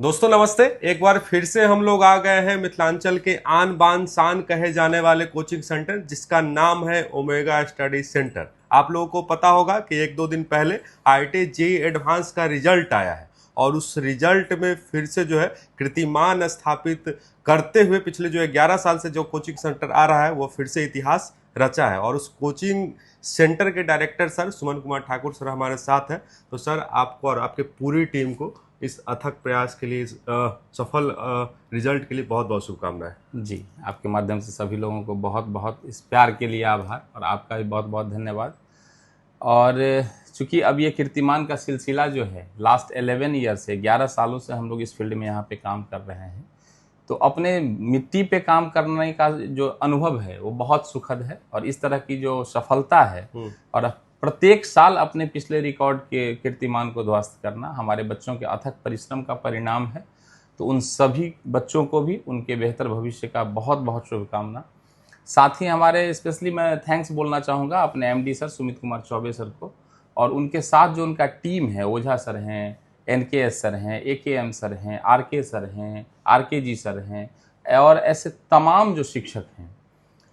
दोस्तों नमस्ते। एक बार फिर से हम लोग आ गए हैं मिथिलांचल के आन बान शान कहे जाने वाले कोचिंग सेंटर जिसका नाम है ओमेगा स्टडी सेंटर। आप लोगों को पता होगा कि एक दो दिन पहले आईआईटी जेईई एडवांस का रिजल्ट आया है और उस रिजल्ट में फिर से जो है कीर्तिमान स्थापित करते हुए पिछले जो 11 साल से जो कोचिंग सेंटर आ रहा है वो फिर से इतिहास रचा है। और उस कोचिंग सेंटर के director sir Suman Kumar Thakur sir हमारे साथ हैं। तो सर आपको और आपके पूरी टीम को इस अथक प्रयास के लिए, इस सफल रिजल्ट के लिए बहुत बहुत शुभकामनाएं। जी, आपके माध्यम से सभी लोगों को बहुत बहुत इस प्यार के लिए आभार और आपका भी बहुत बहुत धन्यवाद। और चूँकि अब ये कीर्तिमान का सिलसिला जो है लास्ट 11 ईयर से 11 सालों से हम लोग इस फील्ड में यहाँ पे काम कर रहे हैं, तो अपने मिट्टी पे काम करने का जो अनुभव है वो बहुत सुखद है। और इस तरह की जो सफलता है और प्रत्येक साल अपने पिछले रिकॉर्ड के कीर्तिमान को ध्वस्त करना हमारे बच्चों के अथक परिश्रम का परिणाम है। तो उन सभी बच्चों को भी उनके बेहतर भविष्य का बहुत बहुत शुभकामना। साथ ही हमारे स्पेशली मैं थैंक्स बोलना चाहूँगा अपने MD sir Sumit Kumar Choubey sir को, और उनके साथ जो उनका टीम है, ओझा सर हैं, एनकेएस सर हैं, एकेएम सर हैं, आरके सर हैं, आरके जी सर हैं, और ऐसे तमाम जो शिक्षक हैं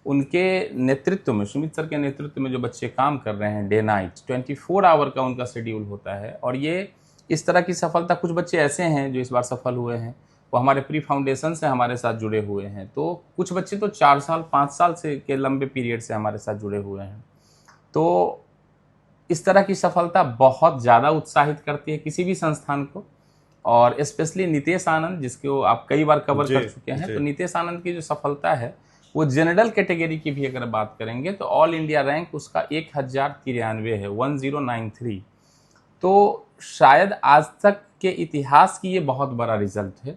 उनके नेतृत्व में, सुमित सर के नेतृत्व में जो बच्चे काम कर रहे हैं, डे नाइट 24 आवर का उनका शेड्यूल होता है। और ये इस तरह की सफलता, कुछ बच्चे ऐसे हैं जो इस बार सफल हुए हैं, वो हमारे प्री फाउंडेशन से हमारे साथ जुड़े हुए हैं। तो कुछ बच्चे तो 4 साल 5 साल से के लंबे पीरियड से हमारे साथ जुड़े हुए हैं। तो इस तरह की सफलता बहुत ज़्यादा उत्साहित करती है किसी भी संस्थान को। और स्पेशली नितेश आनंद, जिसको आप कई बार कवर कर चुके हैं, तो नितेश आनंद की जो सफलता है वो जनरल कैटेगरी की भी अगर बात करेंगे तो ऑल इंडिया रैंक उसका 1093 है, 1093। तो शायद आज तक के इतिहास की ये बहुत बड़ा रिजल्ट है।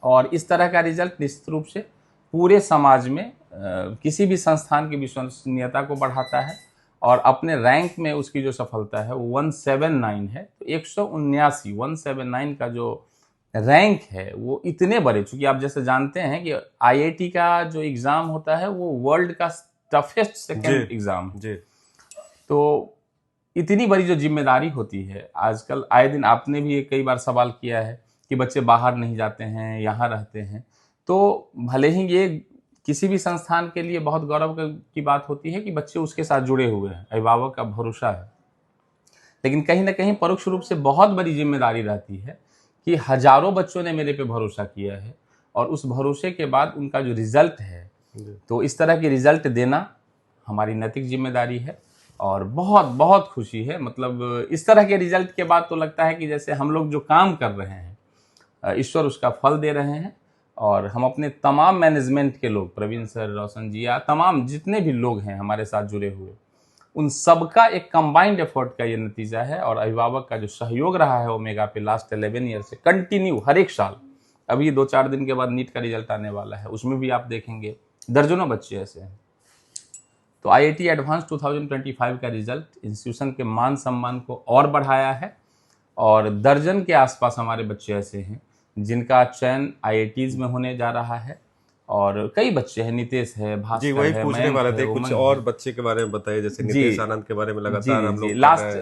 और इस तरह का रिजल्ट निश्चित रूप से पूरे समाज में किसी भी संस्थान की विश्वसनीयता को बढ़ाता है। और अपने रैंक में उसकी जो सफलता है वो 179 है। तो 179 का जो रैंक है वो इतने बड़े, चूंकि आप जैसे जानते हैं कि आईआईटी का जो एग्जाम होता है वो वर्ल्ड का टफेस्ट सेकेंड एग्जाम है। तो इतनी बड़ी जो जिम्मेदारी होती है, आजकल आए दिन आपने भी कई बार सवाल किया है कि बच्चे बाहर नहीं जाते हैं, यहाँ रहते हैं। तो भले ही ये किसी भी संस्थान के लिए बहुत गौरव की बात होती है कि बच्चे उसके साथ जुड़े हुए हैं, अभिभावक का भरोसा है, लेकिन कहीं ना कहीं परोक्ष रूप से बहुत बड़ी जिम्मेदारी रहती है कि हजारों बच्चों ने मेरे पे भरोसा किया है और उस भरोसे के बाद उनका जो रिजल्ट है, तो इस तरह की रिजल्ट देना हमारी नैतिक जिम्मेदारी है। और बहुत बहुत खुशी है, मतलब इस तरह के रिजल्ट के बाद तो लगता है कि जैसे हम लोग जो काम कर रहे हैं ईश्वर उसका फल दे रहे हैं। और हम अपने तमाम मैनेजमेंट के लोग, प्रवीण सर, रोशन जी, या तमाम जितने भी लोग हैं हमारे साथ जुड़े हुए, उन सबका एक कंबाइंड एफर्ट का ये नतीजा है। और अभिभावक का जो सहयोग रहा है ओमेगा पे लास्ट 11 ईयर से कंटिन्यू हर एक साल, अभी 2-4 दिन के बाद नीट का रिजल्ट आने वाला है, उसमें भी आप देखेंगे दर्जनों बच्चे ऐसे हैं। तो आईआईटी एडवांस 2025 का रिजल्ट इंस्टीट्यूशन के मान सम्मान को और बढ़ाया है। और दर्जन के आसपास हमारे बच्चे ऐसे हैं जिनका चयन आईआईटीज में होने जा रहा है। और कई बच्चे हैं, नितेश है, भास्कर वही है, पूछने वाले थे, कुछ और बच्चे के बारे में बताइए, जैसे नितेश आनंद के बारे में लगातार हम लोग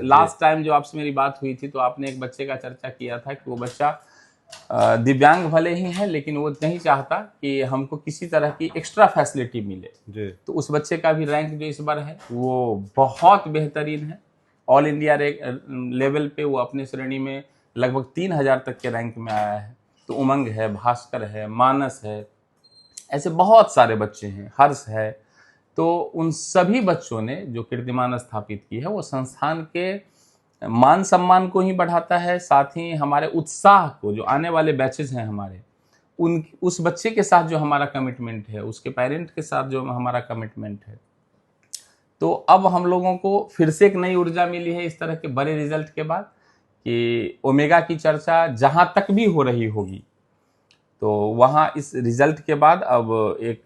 लास्ट टाइम जो आपसे मेरी बात हुई थी तो आपने एक बच्चे का चर्चा किया था कि वो बच्चा दिव्यांग भले ही है लेकिन वो नहीं चाहता कि हमको किसी तरह की एक्स्ट्रा फैसिलिटी मिले। तो उस बच्चे का भी रैंक जो इस बार है वो बहुत बेहतरीन है। ऑल इंडिया लेवल पे वो अपने श्रेणी में लगभग 3000 तक के रैंक में आया है। तो उमंग है, भास्कर है, मानस है, ऐसे बहुत सारे बच्चे हैं, हर्ष है। तो उन सभी बच्चों ने जो कीर्तिमान स्थापित की है वो संस्थान के मान सम्मान को ही बढ़ाता है, साथ ही हमारे उत्साह को, जो आने वाले बैचेस हैं हमारे, उन उस बच्चे के साथ जो हमारा कमिटमेंट है, उसके पेरेंट के साथ जो हमारा कमिटमेंट है, तो अब हम लोगों को फिर से एक नई ऊर्जा मिली है इस तरह के बड़े रिजल्ट के बाद कि ओमेगा की चर्चा जहां तक भी हो रही होगी तो वहाँ इस रिजल्ट के बाद अब एक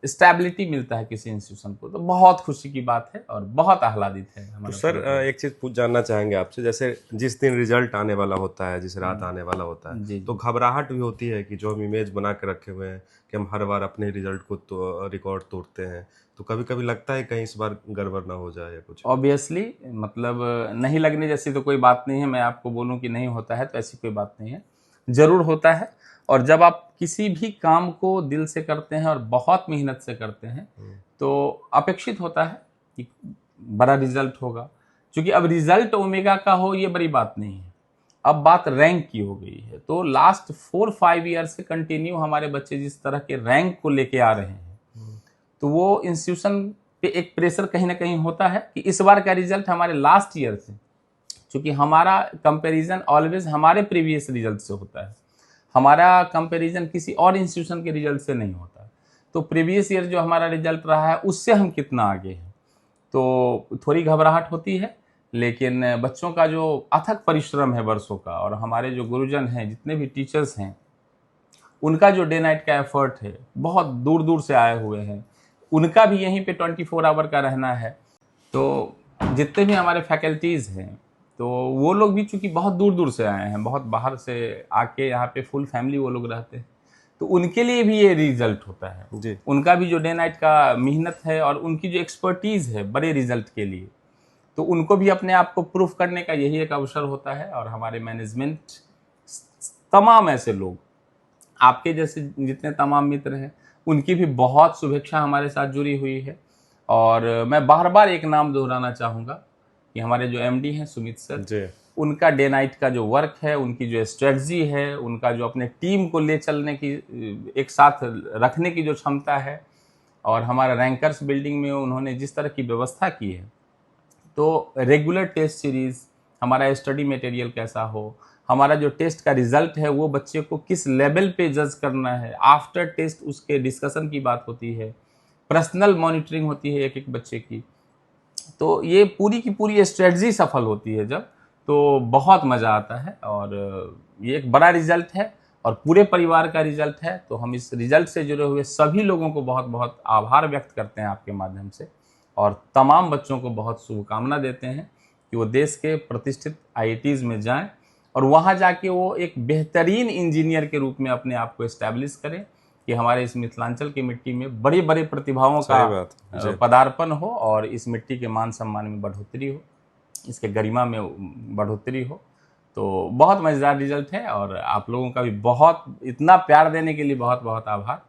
स्टेबिलिटी मिलता है किसी इंस्टीट्यूशन को। तो बहुत खुशी की बात है और बहुत आह्लादित है हमारा। तो सर एक चीज जानना चाहेंगे आपसे, जैसे जिस दिन रिजल्ट आने वाला होता है, जिस रात आने वाला होता है, तो घबराहट भी होती है कि जो हम इमेज बना के रखे हुए हैं कि हम हर बार अपने रिजल्ट को तो रिकॉर्ड तोड़ते हैं, तो कभी कभी लगता है कहीं इस बार गड़बड़ ना हो जाए या कुछ? ऑब्वियसली, मतलब नहीं लगने जैसी तो कोई बात नहीं है। मैं आपको बोलूं कि नहीं होता है तो ऐसी कोई बात नहीं है। ज़रूर होता है। और जब आप किसी भी काम को दिल से करते हैं और बहुत मेहनत से करते हैं तो अपेक्षित होता है कि बड़ा रिजल्ट होगा। क्योंकि अब रिजल्ट ओमेगा का हो ये बड़ी बात नहीं है, अब बात रैंक की हो गई है। तो लास्ट 4-5 ईयर से कंटिन्यू हमारे बच्चे जिस तरह के रैंक को लेके आ रहे हैं, तो वो इंस्टीट्यूशन पे एक प्रेशर कहीं ना कहीं होता है कि इस बार का रिजल्ट हमारे लास्ट ईयर से, क्योंकि हमारा कंपैरिजन ऑलवेज हमारे प्रीवियस रिजल्ट से होता है, हमारा कंपैरिजन किसी और इंस्टीट्यूशन के रिजल्ट से नहीं होता। तो प्रीवियस ईयर जो हमारा रिजल्ट रहा है उससे हम कितना आगे हैं, तो थोड़ी घबराहट होती है। लेकिन बच्चों का जो अथक परिश्रम है वर्षों का, और हमारे जो गुरुजन हैं, जितने भी टीचर्स हैं, उनका जो डे नाइट का एफर्ट है, बहुत दूर दूर से आए हुए हैं, उनका भी यहीं पे 24 आवर का रहना है। तो जितने भी हमारे फैकल्टीज़ हैं, तो वो लोग भी चूँकि बहुत दूर दूर से आए हैं, बहुत बाहर से आके यहाँ पे फुल फैमिली वो लोग रहते हैं, तो उनके लिए भी ये रिजल्ट होता है जी। उनका भी जो डे नाइट का मेहनत है और उनकी जो एक्सपर्टीज़ है बड़े रिजल्ट के लिए, तो उनको भी अपने आप को प्रूफ करने का यही एक अवसर होता है। और हमारे मैनेजमेंट, तमाम ऐसे लोग, आपके जैसे जितने तमाम मित्र हैं, उनकी भी बहुत शुभेच्छा हमारे साथ जुड़ी हुई है। और मैं बार बार एक नाम दोहराना चाहूँगा कि हमारे जो एमडी हैं सुमित सर जी। उनका डे नाइट का जो वर्क है, उनकी जो स्ट्रेटजी है, उनका जो अपने टीम को ले चलने की, एक साथ रखने की जो क्षमता है, और हमारा रैंकर्स बिल्डिंग में उन्होंने जिस तरह की व्यवस्था की है, तो रेगुलर टेस्ट सीरीज़, हमारा स्टडी मटेरियल कैसा हो, हमारा जो टेस्ट का रिजल्ट है वो बच्चे को किस लेवल पे जज करना है, आफ्टर टेस्ट उसके डिस्कशन की बात होती है, पर्सनल मॉनिटरिंग होती है एक एक बच्चे की। तो ये पूरी की पूरी स्ट्रेटजी सफल होती है जब, तो बहुत मज़ा आता है। और ये एक बड़ा रिजल्ट है और पूरे परिवार का रिजल्ट है। तो हम इस रिजल्ट से जुड़े हुए सभी लोगों को बहुत बहुत आभार व्यक्त करते हैं आपके माध्यम से, और तमाम बच्चों को बहुत शुभकामना देते हैं कि वो देश के प्रतिष्ठित आईआईटीज़ में जाएं और वहाँ जाके वो एक बेहतरीन इंजीनियर के रूप में अपने आप को एस्टैब्लिश करें, कि हमारे इस मिथिलांचल की मिट्टी में बड़े बड़े प्रतिभाओं का पदार्पण हो और इस मिट्टी के मान सम्मान में बढ़ोतरी हो, इसके गरिमा में बढ़ोतरी हो। तो बहुत मज़ेदार रिजल्ट है और आप लोगों का भी बहुत, इतना प्यार देने के लिए बहुत बहुत आभार।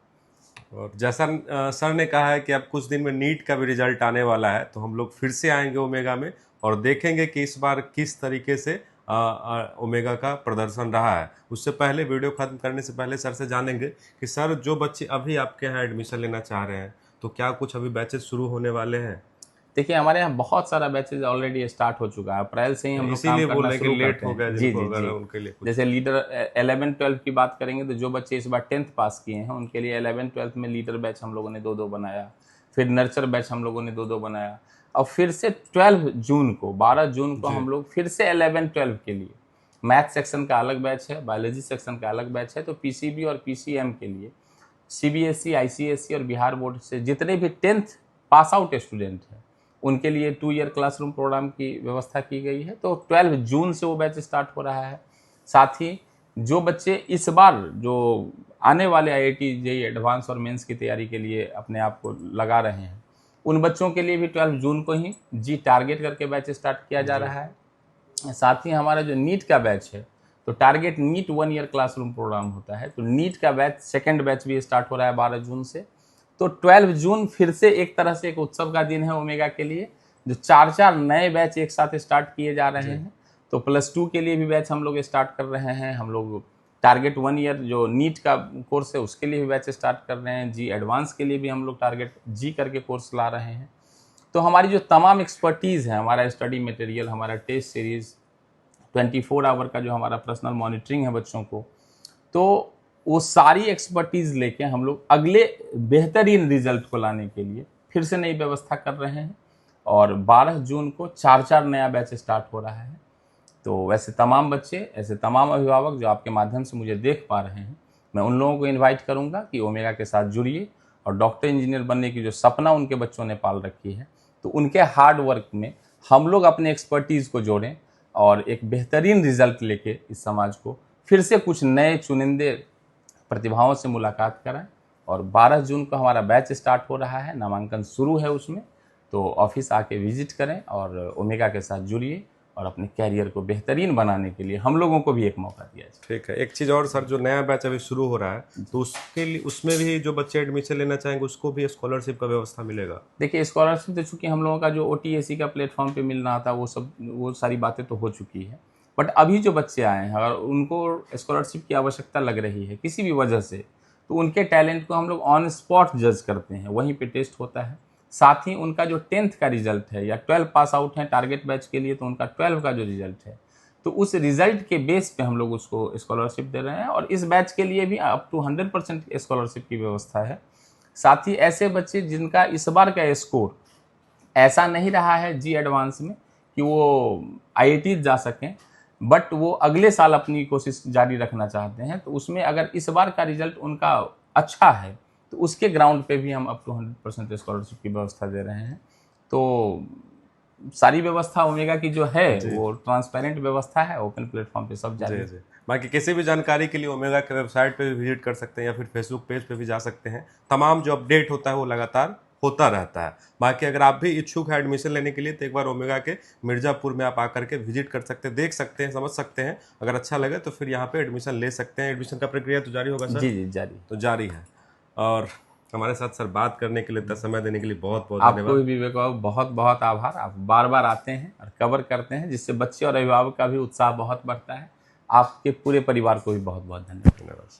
और जैसा सर ने कहा है कि अब कुछ दिन में नीट का भी रिजल्ट आने वाला है, तो हम लोग फिर से आएंगे ओमेगा में और देखेंगे कि इस बार किस तरीके से ओमेगा का प्रदर्शन रहा है। उससे पहले, वीडियो खत्म करने से पहले सर से जानेंगे कि सर, जो बच्चे अभी आपके यहाँ एडमिशन लेना चाह रहे हैं, तो क्या कुछ अभी बैचेस शुरू होने वाले हैं? देखिए, हमारे यहाँ बहुत सारा बैचेज ऑलरेडी स्टार्ट हो चुका है, अप्रैल से ही हम लोग काम करना शुरू करते हैं। जी जी जी, उनके लिए जैसे लीडर 11-12 की बात करेंगे, तो जो बच्चे इस बार 10th पास किए हैं उनके लिए 11-12 में लीडर बैच हम लोगों ने 2-2 बनाया, फिर नर्चर बैच हम लोगों ने 2-2 बनाया, और फिर से 12 जून को हम लोग फिर से 11-12 के लिए मैथ सेक्शन का अलग बैच है, बायोलॉजी सेक्शन का अलग बैच है। तो पीसीबी और पीसीएम के लिए सीबीएसई, आईसीएसई और बिहार बोर्ड से जितने भी 10th पास आउट स्टूडेंट हैं उनके लिए 2 ईयर क्लासरूम प्रोग्राम की व्यवस्था की गई है। तो 12 जून से वो बैच स्टार्ट हो रहा है। साथ ही जो बच्चे इस बार जो आने वाले आईआईटी जेईई एडवांस और मेंस की तैयारी के लिए अपने आप को लगा रहे हैं, उन बच्चों के लिए भी 12 जून को ही जी टारगेट करके बैच स्टार्ट किया जा रहा है। साथ ही हमारा जो नीट का बैच है, तो target NEET 1 year classroom program होता है, तो नीट का बैच सेकेंड बैच भी स्टार्ट हो रहा है 12 जून से। तो 12 जून फिर से एक तरह से एक उत्सव का दिन है ओमेगा के लिए, जो 4-4 नए बैच एक साथ स्टार्ट किए जा रहे हैं। तो +2 के लिए भी बैच हम लोग स्टार्ट कर रहे हैं, हम लोग टारगेट 1 ईयर जो नीट का कोर्स है उसके लिए भी बैच स्टार्ट कर रहे हैं, जी एडवांस के लिए भी हम लोग टारगेट जी करके कोर्स ला रहे हैं। तो हमारी जो तमाम एक्सपर्टीज़ है, हमारा स्टडी मटेरियल, हमारा टेस्ट सीरीज़, 24 आवर का जो हमारा पर्सनल मॉनिटरिंग है बच्चों को, तो वो सारी एक्सपर्टीज़ लेके हम लोग अगले बेहतरीन रिजल्ट को लाने के लिए फिर से नई व्यवस्था कर रहे हैं। और 12 जून को 4-4 नया बैच स्टार्ट हो रहा है। तो वैसे तमाम बच्चे, ऐसे तमाम अभिभावक जो आपके माध्यम से मुझे देख पा रहे हैं, मैं उन लोगों को इन्वाइट करूंगा कि ओमेगा के साथ जुड़िए और डॉक्टर इंजीनियर बनने की जो सपना उनके बच्चों ने पाल रखी है, तो उनके हार्ड वर्क में हम लोग अपने एक्सपर्टीज़ को जोड़ें और एक बेहतरीन रिजल्ट लेके इस समाज को फिर से कुछ नए चुनिंदे प्रतिभाओं से मुलाकात कराएं। और 12 जून को हमारा बैच स्टार्ट हो रहा है, नामांकन शुरू है उसमें, तो ऑफिस आके विजिट करें और ओमेगा के साथ जुड़िए और अपने कैरियर को बेहतरीन बनाने के लिए हम लोगों को भी एक मौका दिया जाए। ठीक है। एक चीज़ और सर, जो नया बैच अभी शुरू हो रहा है तो उसके लिए, उसमें भी जो बच्चे एडमिशन लेना चाहेंगे उसको भी स्कॉलरशिप का व्यवस्था मिलेगा? देखिए, स्कॉलरशिप तो चूंकि हम लोगों का जो OTAC का प्लेटफॉर्म पे मिल रहा था वो सारी बातें तो हो चुकी है, बट अभी जो बच्चे आए हैं अगर उनको स्कॉलरशिप की आवश्यकता लग रही है किसी भी वजह से, तो उनके टैलेंट को हम लोग ऑन स्पॉट जज करते हैं, वहीं पे टेस्ट होता है। साथ ही उनका जो 10th का रिजल्ट है या 12 पास आउट है टारगेट बैच के लिए, तो उनका 12 का जो रिजल्ट है, तो उस रिजल्ट के बेस पे हम लोग उसको स्कॉलरशिप दे रहे हैं। और इस बैच के लिए भी अप टू 100% स्कॉलरशिप की व्यवस्था है। साथ ही ऐसे बच्चे जिनका इस बार का स्कोर ऐसा नहीं रहा है जी एडवांस में कि वो IIT जा सकें, बट वो अगले साल अपनी कोशिश जारी रखना चाहते हैं, तो उसमें अगर इस बार का रिजल्ट उनका अच्छा है तो उसके ग्राउंड पे भी हम अप टू 100% स्कॉलरशिप की व्यवस्था दे रहे हैं। तो सारी व्यवस्था ओमेगा की जो है वो ट्रांसपेरेंट व्यवस्था है, ओपन प्लेटफॉर्म पे सब जारी है। बाकी किसी भी जानकारी के लिए ओमेगा के वेबसाइट पे भी विजिट कर सकते हैं या फिर फेसबुक पेज पे भी जा सकते हैं। तमाम जो अपडेट होता है वो लगातार होता रहता है। बाकी अगर आप भी इच्छुक हैं एडमिशन लेने के लिए तो एक बार ओमेगा के मिर्ज़ापुर में आप आकर के विजिट कर सकते हैं, देख सकते हैं, समझ सकते हैं। अगर अच्छा लगे तो फिर यहाँ पे एडमिशन ले सकते हैं। एडमिशन का प्रक्रिया तो जारी होगा सर? जी जारी। तो जारी है। और हमारे साथ सर बात करने के लिए, इतना समय देने के लिए बहुत बहुत आपको धन्यवाद। भी विवेक बाबू बहुत बहुत आभार। आप बार बार आते हैं और कवर करते हैं, जिससे बच्चे और अभिभावक का भी उत्साह बहुत बढ़ता है। आपके पूरे परिवार को भी बहुत बहुत धन्यवाद।